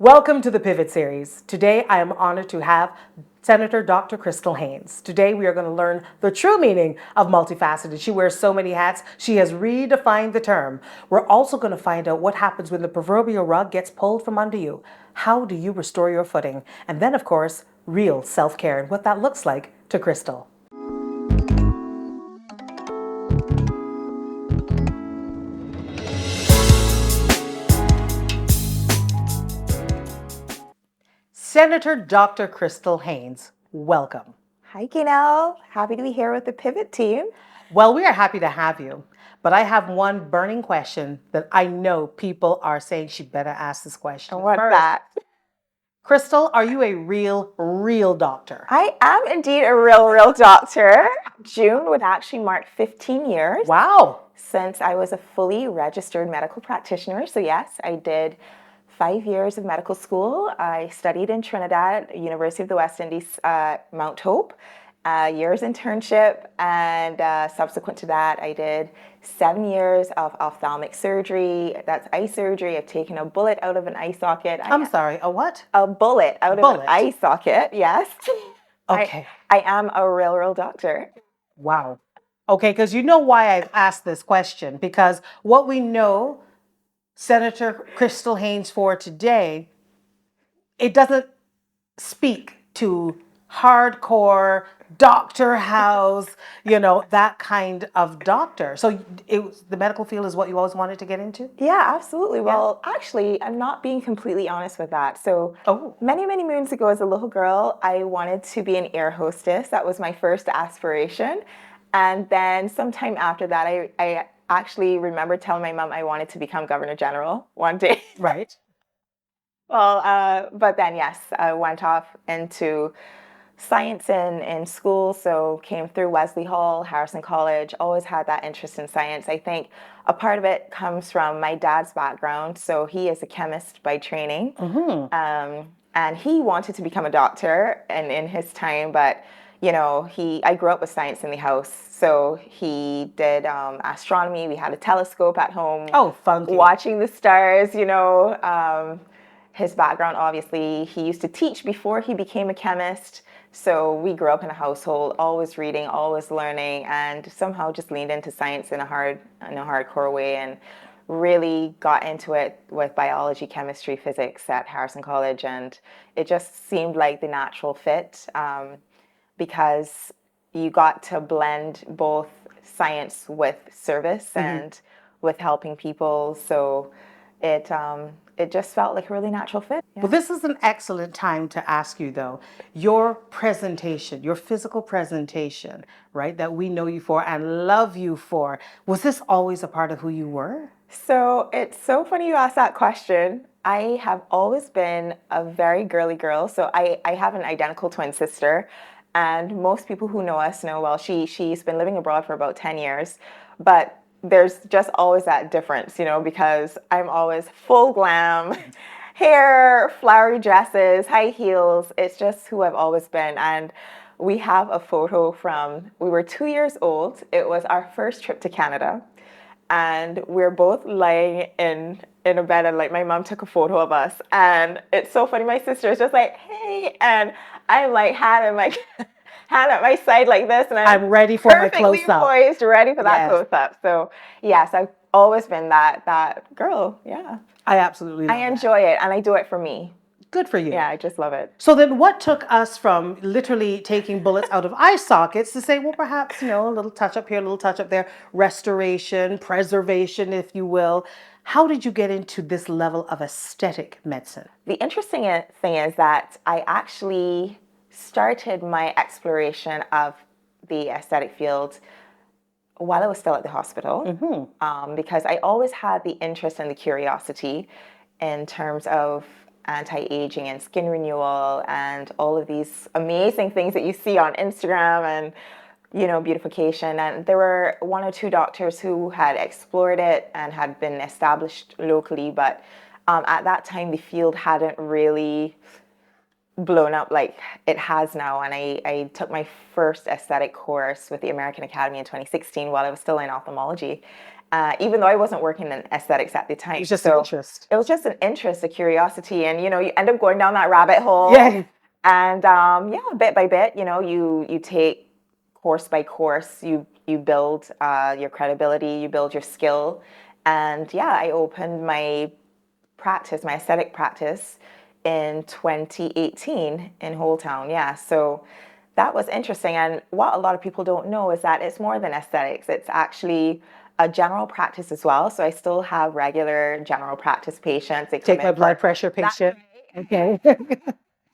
Welcome to the Pivot Series. Today I am honored to have Senator Dr. Crystal Haynes. Today we are going to learn the true meaning of multifaceted. She wears so many hats, she has redefined the term. We're also going to find out what happens when the proverbial rug gets pulled from under you. How do you restore your footing? And then, of course, real self-care and what that looks like to Crystal. Senator Dr. Crystal Haynes, welcome. Hi, Gaynell. Happy to be here with the Pivot team. Well, we are happy to have you, but I have one burning question that I know people are saying she better ask this question. And what's first. that? Crystal, are you a real doctor? I am indeed a real doctor. June would actually mark 15 years. Wow. Since I was a fully registered medical practitioner. So yes, I did 5 years of medical school. I studied in Trinidad, University of the West Indies, Mount Hope, years internship, and subsequent to that, I did 7 years of ophthalmic surgery. That's eye surgery. I've taken a bullet out of an eye socket. I'm sorry, a what? A bullet out of an eye socket, yes. Okay. I am a real doctor. Wow. Okay, because you know why I've asked this question, because what we know Senator Crystal Haynes for today, it doesn't speak to hardcore doctor house, that kind of doctor. So the medical field is what you always wanted to get into? Yeah, absolutely. Well, actually, I'm not being completely honest with that. So many moons ago as a little girl, I wanted to be an air hostess. That was my first aspiration. And then sometime after that, I actually remember telling my mom I wanted to become Governor General one day. Right. Well, but then, yes, I went off into science in school, so came through Wesley Hall, Harrison College, always had that interest in science. I think a part of it comes from my dad's background. So he is a chemist by training, and he wanted to become a doctor in his time, but I grew up with science in the house. So he did astronomy. We had a telescope at home. Oh, funky. Watching the stars, his background, obviously, he used to teach before he became a chemist. So we grew up in a household, always reading, always learning, and somehow just leaned into science in a hardcore way, and really got into it with biology, chemistry, physics at Harrison College. And it just seemed like the natural fit, because you got to blend both science with service and with helping people. So it just felt like a really natural fit. Yeah. Well, this is an excellent time to ask you, though, your presentation, your physical presentation, right, that we know you for and love you for, was this always a part of who you were? So it's so funny you asked that question. I have always been a very girly girl. So I have an identical twin sister. And most people who know us know, well, she's been living abroad for about 10 years. But there's just always that difference, because I'm always full glam, hair, flowery dresses, high heels. It's just who I've always been. And we have a photo from, we were 2 years old. It was our first trip to Canada. And we're both lying in a bed, and like my mom took a photo of us. And it's so funny. My sister is just like, hey, and I'm like hand at my side like this, and I'm ready for my close up. Poised, ready for that close up. So yes, I've always been that girl. Yeah, I absolutely love I enjoy it, and I do it for me. Good for you. Yeah, I just love it. So then what took us from literally taking bullets out of eye sockets to say, well, perhaps, a little touch up here, a little touch up there, restoration, preservation, if you will. How did you get into this level of aesthetic medicine? The interesting thing is that I actually started my exploration of the aesthetic field while I was still at the hospital, because I always had the interest and the curiosity in terms of anti-aging and skin renewal and all of these amazing things that you see on Instagram and beautification. And there were 1 or 2 doctors who had explored it and had been established locally, but at that time the field hadn't really blown up like it has now. And I took my first aesthetic course with the American Academy in 2016 while I was still in ophthalmology. even though I wasn't working in aesthetics at the time. It was just an interest. It was just an interest, a curiosity, and you end up going down that rabbit hole. Yeah. And bit by bit, you take course by course, you build your credibility, you build your skill, and yeah, I opened my practice, my aesthetic practice, in 2018 in Whole Town. Yeah, so that was interesting. And what a lot of people don't know is that it's more than aesthetics. It's actually a general practice as well. So I still have regular general practice patients. They come Take in my for blood pressure patient. Okay.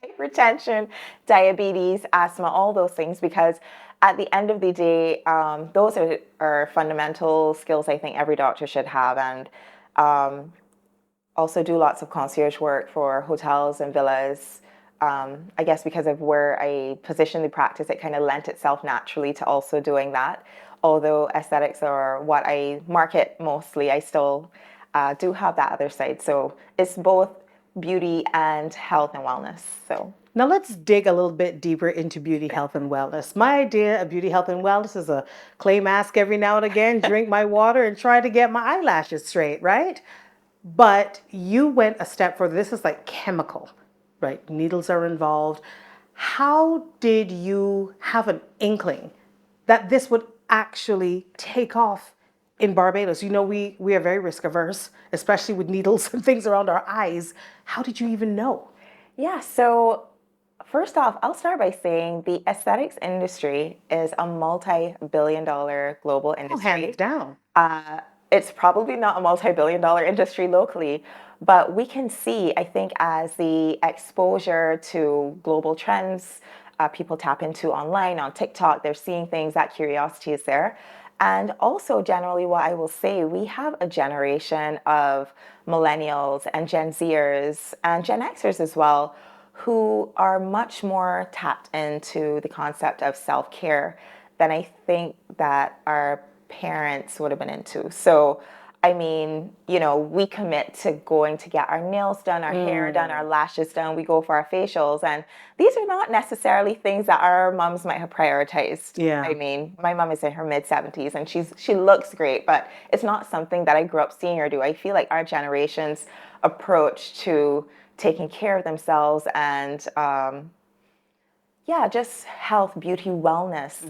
hypertension, diabetes, asthma, all those things, because at the end of the day, those are fundamental skills I think every doctor should have. And also do lots of concierge work for hotels and villas. I guess because of where I position the practice, it kind of lent itself naturally to also doing that. Although aesthetics are what I market mostly, I still do have that other side. So it's both beauty and health and wellness. So now let's dig a little bit deeper into beauty, health, and wellness. My idea of beauty, health, and wellness is a clay mask every now and again, drink my water, and try to get my eyelashes straight, right? But you went a step further. This is like chemical, right? Needles are involved. How did you have an inkling that this would actually take off in Barbados? We are very risk averse, especially with needles and things around our eyes. How did you even know? yeah, so first off, I'll start by saying the aesthetics industry is a multi-billion-dollar global industry. Hands down. It's probably not a multi-billion-dollar industry locally, but we can see, I think, as the exposure to global trends, people tap into online, on TikTok, they're seeing things, that curiosity is there. And also, generally, what I will say, we have a generation of millennials and Gen Zers and Gen Xers as well, who are much more tapped into the concept of self-care than I think that our parents would have been into. So, I mean, we commit to going to get our nails done, our hair done, our lashes done. We go for our facials. And these are not necessarily things that our moms might have prioritized. Yeah. I mean, my mom is in her mid-70s and she looks great, but it's not something that I grew up seeing her do. I feel like our generation's approach to taking care of themselves and just health, beauty, wellness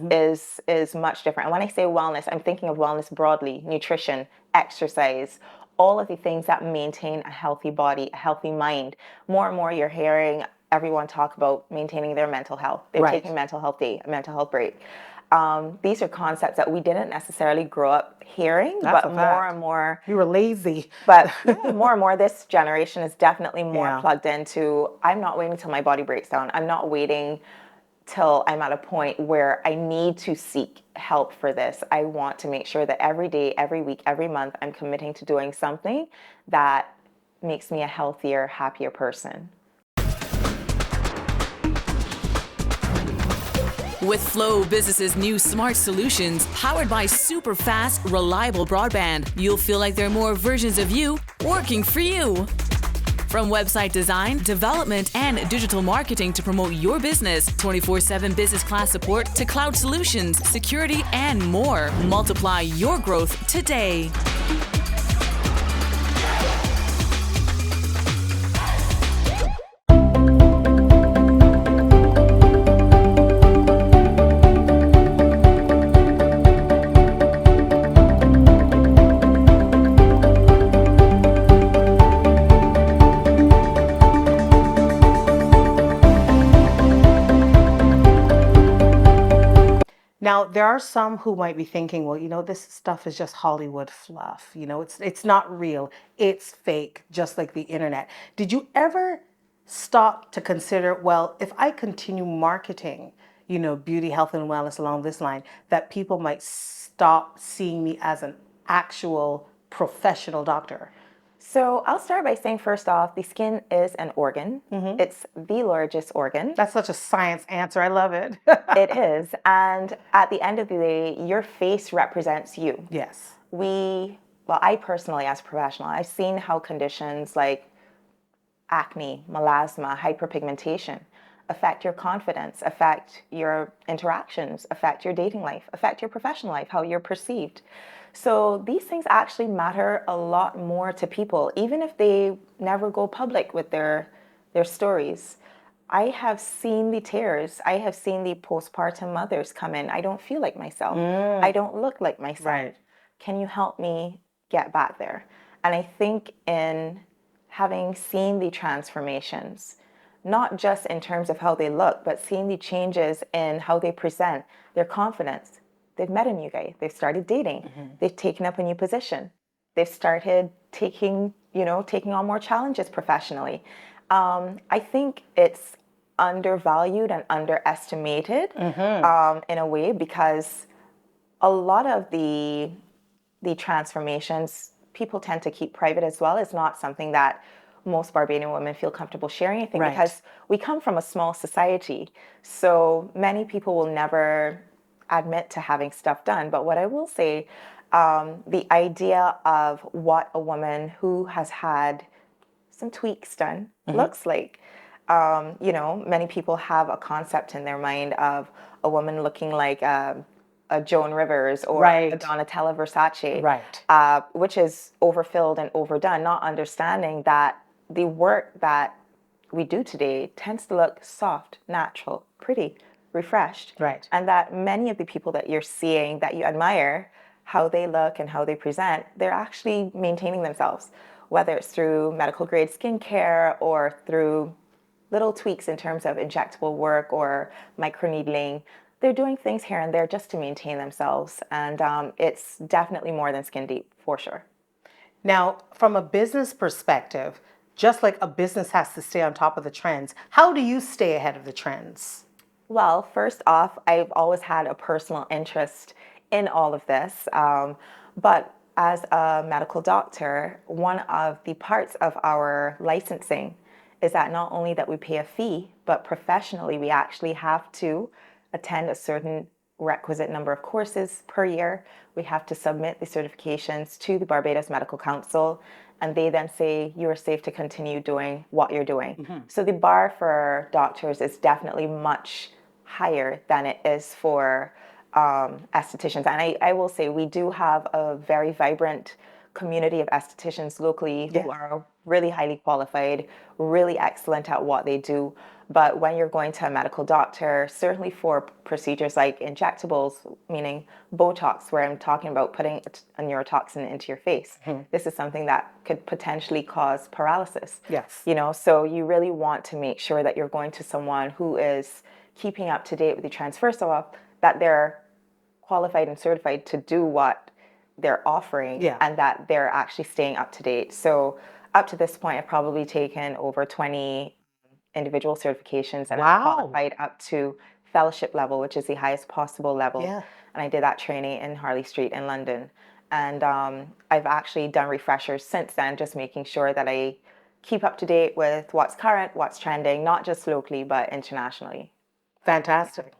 is much different. And when I say wellness, I'm thinking of wellness broadly: nutrition, exercise, all of the things that maintain a healthy body, a healthy mind. More and more, you're hearing everyone talk about maintaining their mental health. They're Right. taking mental health day, a mental health break. These are concepts that we didn't necessarily grow up hearing, That's but a more fact. and more. You were lazy. But more and more, this generation is definitely more Yeah. plugged into, I'm not waiting till my body breaks down. I'm not waiting till I'm at a point where I need to seek help for this. I want to make sure that every day, every week, every month, I'm committing to doing something that makes me a healthier, happier person. With Flow Business's new smart solutions, powered by super fast, reliable broadband, you'll feel like there are more versions of you working for you. From website design, development, and digital marketing to promote your business, 24/7 business class support to cloud solutions, security, and more. Multiply your growth today. Now, there are some who might be thinking, well, this stuff is just Hollywood fluff. It's not real. It's fake, just like the internet. Did you ever stop to consider, well, if I continue marketing, beauty, health, and wellness along this line, that people might stop seeing me as an actual professional doctor? So I'll start by saying, first off, the skin is an organ. It's the largest organ. That's such a science answer. I love it. It is. And at the end of the day, your face represents you. Yes. I personally, as a professional, I've seen how conditions like acne, melasma, hyperpigmentation, affect your confidence, affect your interactions, affect your dating life, affect your professional life, how you're perceived. So these things actually matter a lot more to people, even if they never go public with their stories. I have seen the tears. I have seen the postpartum mothers come in. I don't feel like myself. I don't look like myself. Right. Can you help me get back there? And I think in having seen the transformations, not just in terms of how they look, but seeing the changes in how they present, their confidence. They've met a new guy. They've started dating. They've taken up a new position. They've started taking on more challenges professionally. I think it's undervalued and underestimated in a way, because a lot of the transformations people tend to keep private as well. It's not something that most Barbadian women feel comfortable sharing, I think, Right. because we come from a small society. So many people will never admit to having stuff done. But what I will say, the idea of what a woman who has had some tweaks done looks like. Many people have a concept in their mind of a woman looking like a Joan Rivers or a Right. Donatella Versace, Right. which is overfilled and overdone, not understanding that the work that we do today tends to look soft, natural, pretty, refreshed. Right. And that many of the people that you're seeing that you admire, how they look and how they present, they're actually maintaining themselves, whether it's through medical grade skincare or through little tweaks in terms of injectable work or microneedling. They're doing things here and there just to maintain themselves. And it's definitely more than skin deep, for sure. Now, from a business perspective, just like a business has to stay on top of the trends, how do you stay ahead of the trends? Well, first off, I've always had a personal interest in all of this. But as a medical doctor, one of the parts of our licensing is that not only that we pay a fee, but professionally we actually have to attend a certain requisite number of courses per year. We have to submit the certifications to the Barbados Medical Council, and they then say you are safe to continue doing what you're doing. So the bar for doctors is definitely much higher than it is for estheticians. And I will say we do have a very vibrant community of estheticians locally who are really highly qualified, really excellent at what they do. But when you're going to a medical doctor, certainly for procedures like injectables, meaning Botox, where I'm talking about putting a neurotoxin into your face, this is something that could potentially cause paralysis. Yes. So you really want to make sure that you're going to someone who is keeping up to date with the trends. First of all, that they're qualified and certified to do what they're offering, and that they're actually staying up to date. So up to this point, I've probably taken over 20 individual certifications, and I've qualified up to fellowship level, which is the highest possible level. And I did that training in Harley Street in London. And I've actually done refreshers since then, just making sure that I keep up to date with what's current, what's trending, not just locally, but internationally. Fantastic.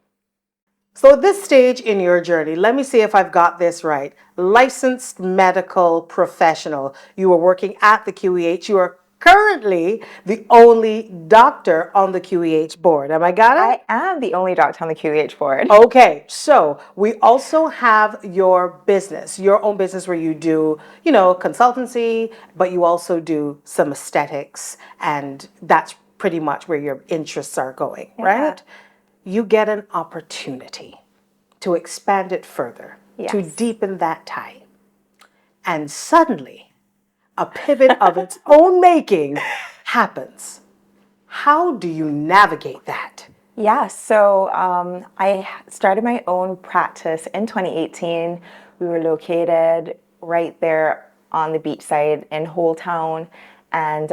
So at this stage in your journey, let me see if I've got this right. Licensed medical professional. You were working at the QEH. You are currently the only doctor on the QEH board. Am I got it? I am the only doctor on the QEH board. Okay, so we also have your business, your own business where you do, consultancy, but you also do some aesthetics, and that's pretty much where your interests are going, right? You get an opportunity to expand it further, to deepen that tie. And suddenly, a pivot of its own making happens. How do you navigate that? Yeah, so I started my own practice in 2018. We were located right there on the beachside in Whole Town. And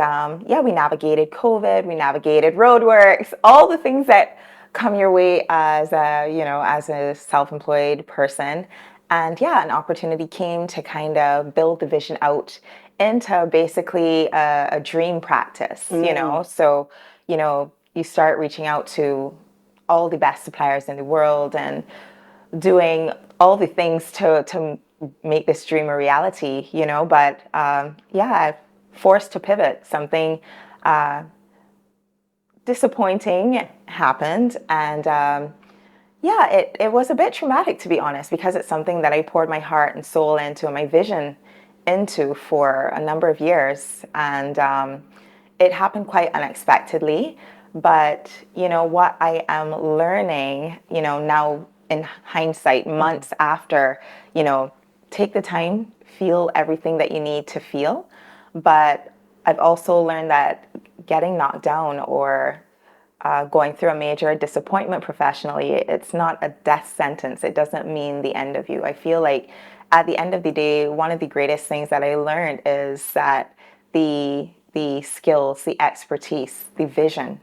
we navigated COVID, we navigated roadworks, all the things that come your way as a self-employed person. And an opportunity came to kind of build the vision out into basically a dream practice, So, you start reaching out to all the best suppliers in the world and doing all the things to make this dream a reality, But forced to pivot, something disappointing happened, and yeah, it was a bit traumatic, to be honest, because it's something that I poured my heart and soul into and my vision into for a number of years. And it happened quite unexpectedly. But, you know, what I am learning, you know, now in hindsight, months after, you know, take the time, feel everything that you need to feel. But I've also learned that getting knocked down or going through a major disappointment professionally, it's not a death sentence. It doesn't mean the end of you. I feel like at the end of the day, one of the greatest things that I learned is that the skills, the expertise, the vision,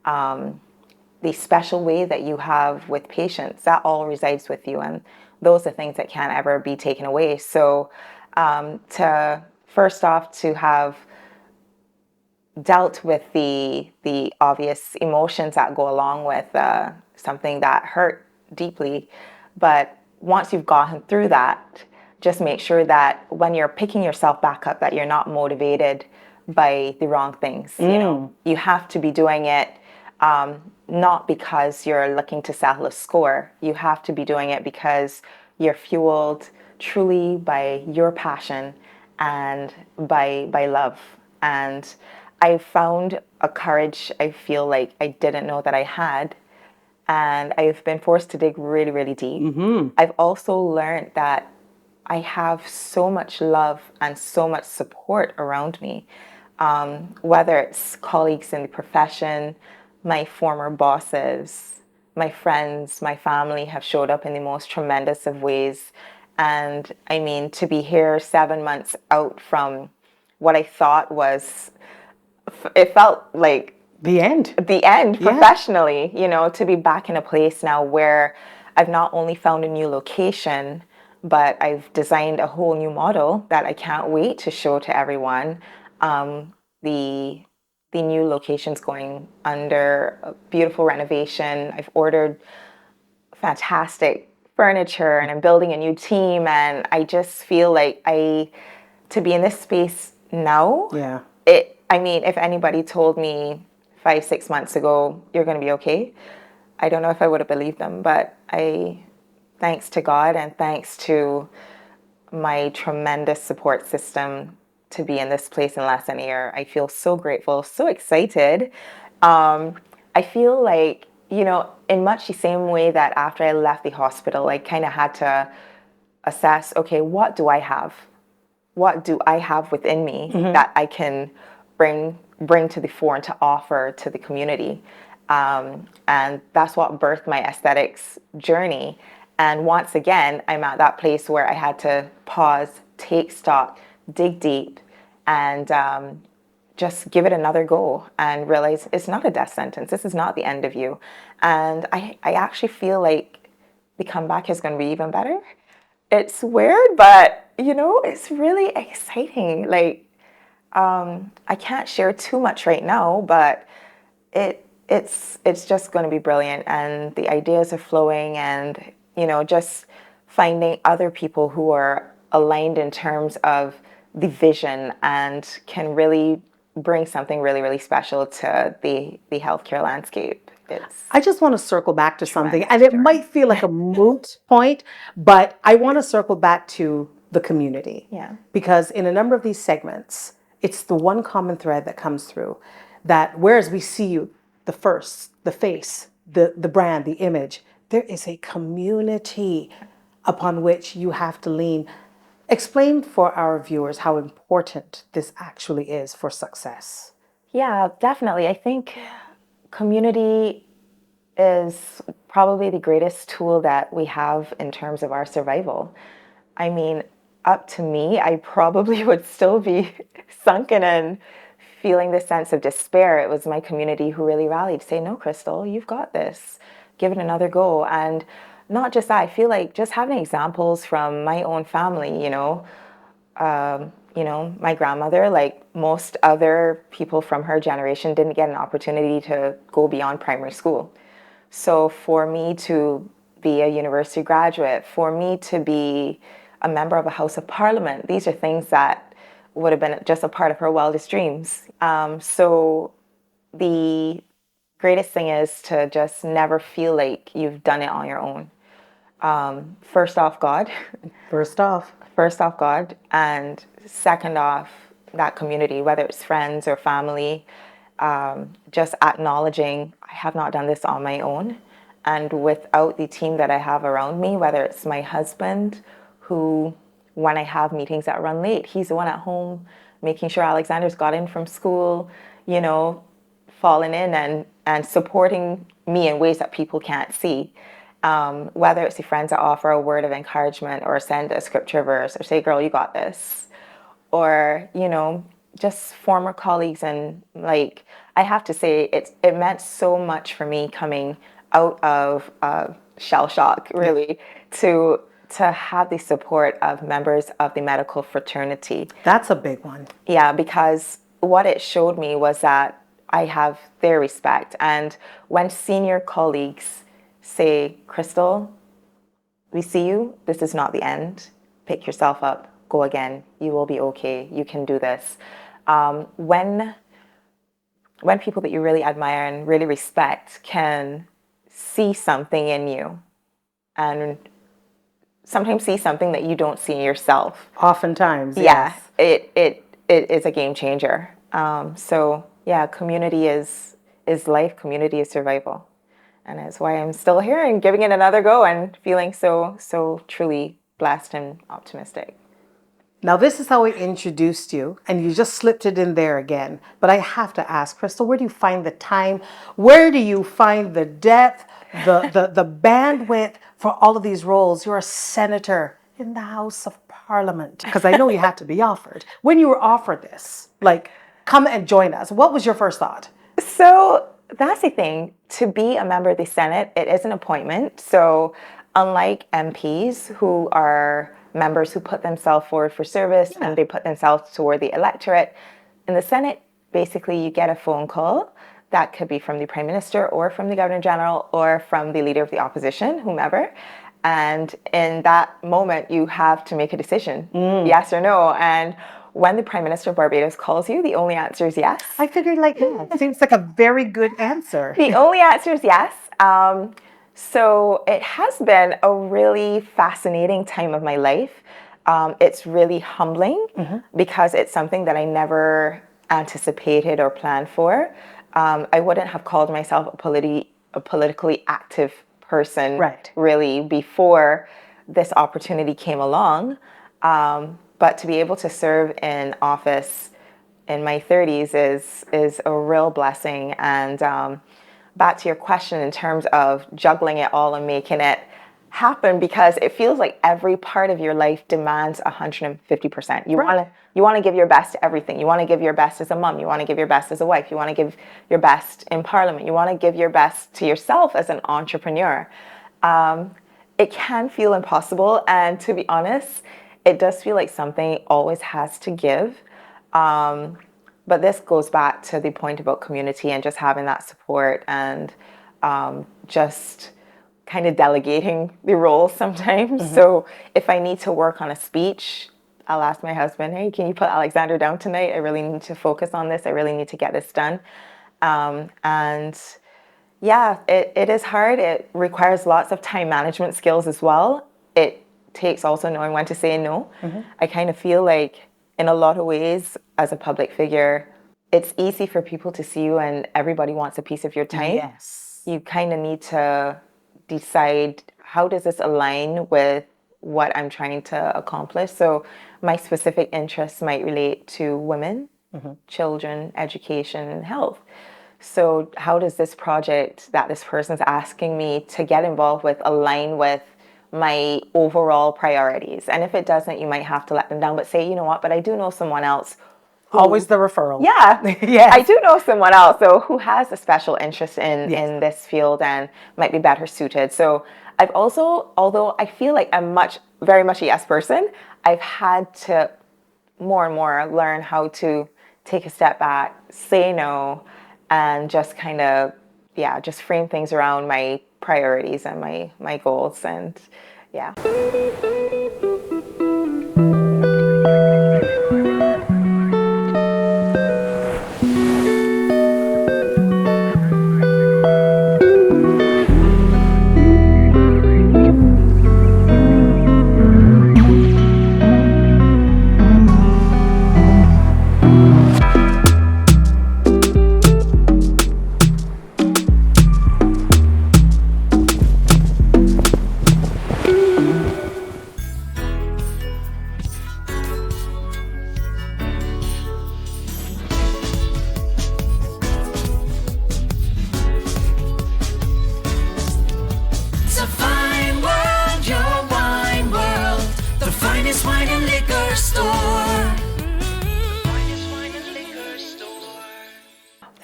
the special way that you have with patients, that all resides with you. And those are things that can't ever be taken away. So to first off, to have dealt with the obvious emotions that go along with something that hurt deeply. But once you've gotten through that, just make sure that when you're picking yourself back up, that you're not motivated by the wrong things. You know, you have to be doing it not because you're looking to settle a score. You have to be doing it because you're fueled truly by your passion and by love. And I found a courage I feel like I didn't know that I had. And I've been forced to dig really, really deep. I've also learned that I have so much love and so much support around me, whether it's colleagues in the profession, my former bosses, my friends, my family have showed up in the most tremendous of ways. And I mean, to be here 7 months out from what I thought was, it felt like The end. the end Yeah. professionally, you know, to be back in a place now where I've not only found a new location, but I've designed a whole new model that I can't wait to show to everyone. The the new location's going under a beautiful renovation. I've ordered fantastic furniture and I'm building a new team, and I just feel like to be in this space now, Yeah. I mean, if anybody told me 5, 6 months ago, you're going to be okay, I don't know if I would have believed them. But thanks to God and thanks to my tremendous support system to be in this place in less than a year, I feel so grateful, so excited. I feel like, you know, in much the same way that after I left the hospital, I kind of had to assess, okay, what do I have? What do I have within me that I can bring to the fore and to offer to the community? And that's what birthed my aesthetics journey. And once again, I'm at that place where I had to pause, take stock, dig deep, and just give it another go and realize it's not a death sentence. This is not the end of you. And I actually feel like the comeback is going to be even better. It's weird, but you know, it's really exciting. Like, I can't share too much right now, but it's just going to be brilliant, and the ideas are flowing, and you know, just finding other people who are aligned in terms of the vision and can really bring something really, really special to the healthcare landscape. I just want to circle back to something, and it might feel like a moot point, but I want to circle back to the community. Yeah. Because in a number of these segments, it's the one common thread that comes through that whereas we see you, the first, the face, the brand, the image, there is a community upon which you have to lean. Explain for our viewers how important this actually is for success. Yeah, definitely. I think community is probably the greatest tool that we have in terms of our survival. I mean, up to me, I probably would still be sunken and feeling this sense of despair. It was my community who really rallied to say, no, Crystal, you've got this. Give it another go. And not just that, I feel like just having examples from my own family, you know, my grandmother, like most other people from her generation, didn't get an opportunity to go beyond primary school. So for me to be a university graduate, for me to be a member of a House of Parliament, these are things that would have been just a part of her wildest dreams. So the greatest thing is to just never feel like you've done it on your own. First off, God. First off. First off, God. And second off, that community, whether it's friends or family, just acknowledging I have not done this on my own. And without the team that I have around me, whether it's my husband, who, when I have meetings that run late, he's the one at home making sure Alexander's got in from school, you know, falling in and supporting me in ways that people can't see. Whether it's the friends that offer a word of encouragement or send a scripture verse or say, girl, you got this. Or, you know, just former colleagues. And like, I have to say, it meant so much for me coming out of shell shock, really, to have the support of members of the medical fraternity. That's a big one. Yeah, because what it showed me was that I have their respect. And when senior colleagues say, Crystal, we see you, this is not the end, pick yourself up, go again, you will be okay, you can do this. When people that you really admire and really respect can see something in you and sometimes see something that you don't see in yourself. Oftentimes, yeah, yes. it is a game changer. So yeah, community is life, community is survival. And that's why I'm still here and giving it another go and feeling so truly blessed and optimistic. Now, this is how I introduced you, and you just slipped it in there again. But I have to ask, Crystal, where do you find the time? Where do you find the depth, the bandwidth for all of these roles? You're a senator in the House of Parliament. Because I know you had to be offered. When you were offered this, like, come and join us, what was your first thought? So that's the thing. To be a member of the Senate, it is an appointment. So unlike MPs who are members who put themselves forward for service and they put themselves toward the electorate, in the Senate, basically you get a phone call that could be from the Prime Minister or from the Governor General or from the Leader of the Opposition, whomever. And in that moment, you have to make a decision, yes or no. And when the Prime Minister of Barbados calls you, the only answer is yes. I figured it seems like a very good answer. The only answer is yes. So it has been a really fascinating time of my life. It's really humbling because it's something that I never anticipated or planned for. I wouldn't have called myself a politically active person really before this opportunity came along. But to be able to serve in office in my 30s is a real blessing. And back to your question in terms of juggling it all and making it happen, because it feels like every part of your life demands 150%. You want to give your best to everything. You want to give your best as a mom. You want to give your best as a wife. You want to give your best in Parliament. You want to give your best to yourself as an entrepreneur. It can feel impossible, and to be honest, it does feel like something always has to give. But this goes back to the point about community and just having that support and just kind of delegating the roles sometimes. So if I need to work on a speech, I'll ask my husband, hey, can you put Alexander down tonight? I really need to focus on this. I really need to get this done. And yeah, it is hard. It requires lots of time management skills as well. It takes also knowing when to say no. I kind of feel like in a lot of ways, as a public figure, it's easy for people to see you and everybody wants a piece of your time. Yes. You kind of need to decide, how does this align with what I'm trying to accomplish? So my specific interests might relate to women, children, education, and health. So how does this project that this person's asking me to get involved with align with my overall priorities? And if it doesn't, you might have to let them down, but say, you know what, but I do know someone else. Always the referral. Yeah. Yes. I do know someone else though who has a special interest in this field and might be better suited. So I've also, although I feel like I'm very much a yes person, I've had to more and more learn how to take a step back, say no, and just kind of, just frame things around my priorities and my goals. And yeah.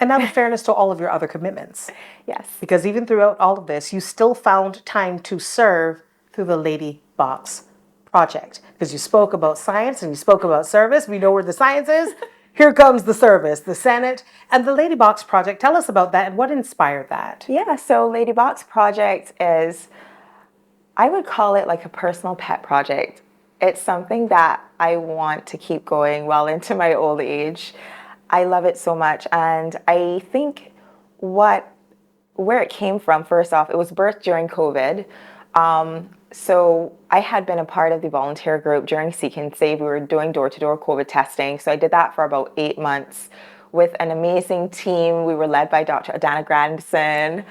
And now, in fairness to all of your other commitments, Yes. because even throughout all of this, you still found time to serve through the Lady Box Project. Because you spoke about science and you spoke about service. We know where the science is. Here comes the service, the Senate, and the Lady Box Project. Tell us about that and what inspired that. Yeah, so Lady Box Project is, I would call it like a personal pet project. It's something that I want to keep going well into my old age. I love it so much. And I think where it came from, first off, it was birthed during COVID. So I had been a part of the volunteer group during Seek and Save. We were doing door-to-door COVID testing. So I did that for about 8 months with an amazing team. We were led by Dr. Adana Grandison,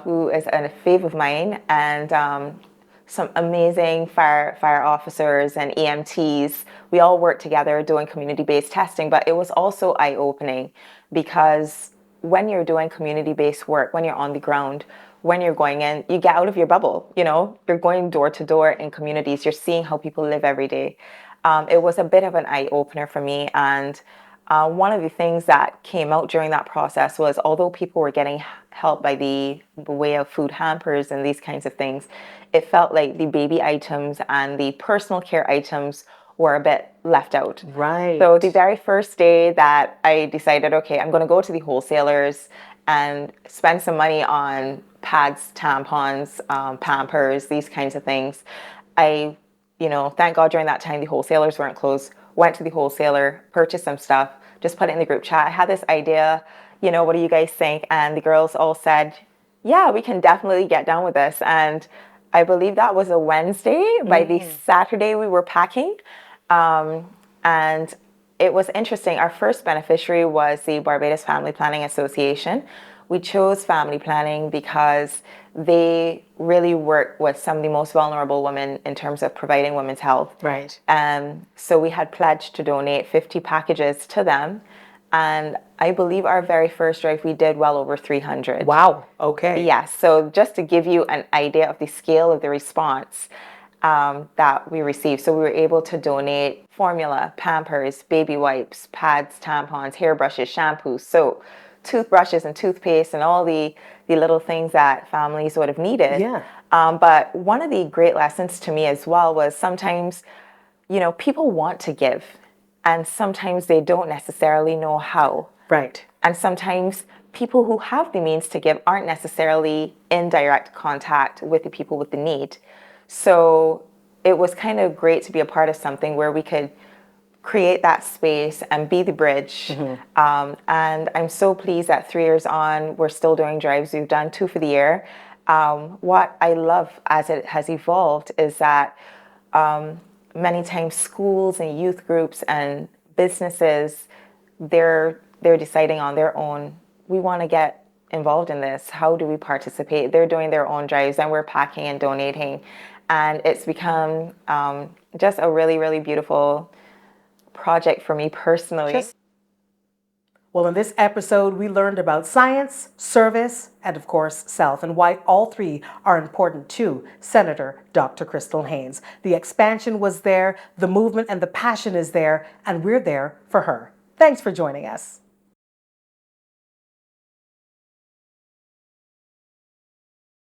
who is a fave of mine, and some amazing fire officers and EMTs. We all worked together doing community-based testing, but it was also eye-opening because when you're doing community-based work, when you're on the ground, when you're going in, you get out of your bubble, you're going door to door in communities, you're seeing how people live every day. It was a bit of an eye-opener for me, and one of the things that came out during that process was, although people were getting help by the way of food hampers and these kinds of things, it felt like the baby items and the personal care items were a bit left out. Right. So the very first day that I decided, okay, I'm going to go to the wholesalers and spend some money on pads, tampons, Pampers, these kinds of things. I, thank God during that time the wholesalers weren't closed. Went to the wholesaler, purchased some stuff, just put it in the group chat. I had this idea, what do you guys think? And the girls all said, yeah, we can definitely get down with this. And I believe that was a Wednesday. By the Saturday, we were packing. And it was interesting. Our first beneficiary was the Barbados Family Planning Association. We chose family planning because they really work with some of the most vulnerable women in terms of providing women's health. Right. So we had pledged to donate 50 packages to them. And I believe our very first drive, we did well over 300. Wow. Okay. Yes. So just to give you an idea of the scale of the response that we received. So we were able to donate formula, Pampers, baby wipes, pads, tampons, hairbrushes, shampoo, soap, toothbrushes and toothpaste, and all the little things that families would have needed. Yeah. But one of the great lessons to me as well was sometimes, people want to give, and sometimes they don't necessarily know how. Right. And sometimes people who have the means to give aren't necessarily in direct contact with the people with the need. So it was kind of great to be a part of something where we could create that space and be the bridge. And I'm so pleased that 3 years on, we're still doing drives. We've done 2 for the year. What I love as it has evolved is that many times schools and youth groups and businesses, they're deciding on their own, we want to get involved in this. How do we participate? They're doing their own drives and we're packing and donating. And it's become just a really, really beautiful project for me personally. Well, in this episode, we learned about science, service, and of course, self, and why all three are important to Senator Dr. Crystal Haynes. The expansion was there, the movement and the passion is there, and we're there for her. Thanks for joining us.